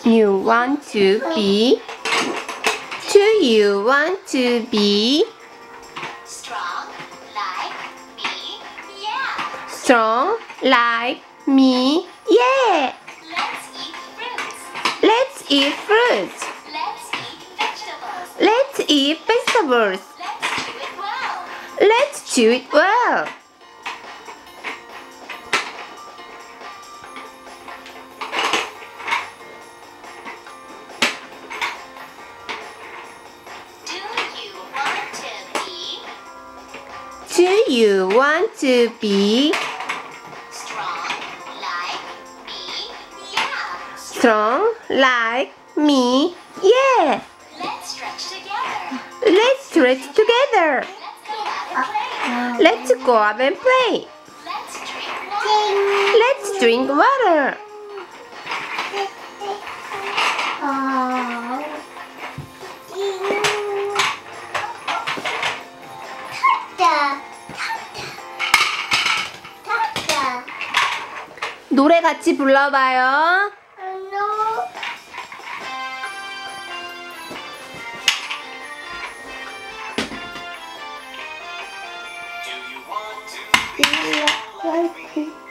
You want to be? Do you want to be strong like me? Yeah. strong like me? Yeah. Let's eat fruits. Let's eat fruits. Let's eat vegetables. Let's eat vegetables. Let's do it well. Let's do it well. Do you want to Do you want to be be strong like me? Yeah. strong like me? Yeah. Let's stretch together. Let's stretch together. Let's go out and play. Let's go out and play. Let's drink water. Let's drink water. 노래 같이 불러봐요. Do you want to be like me?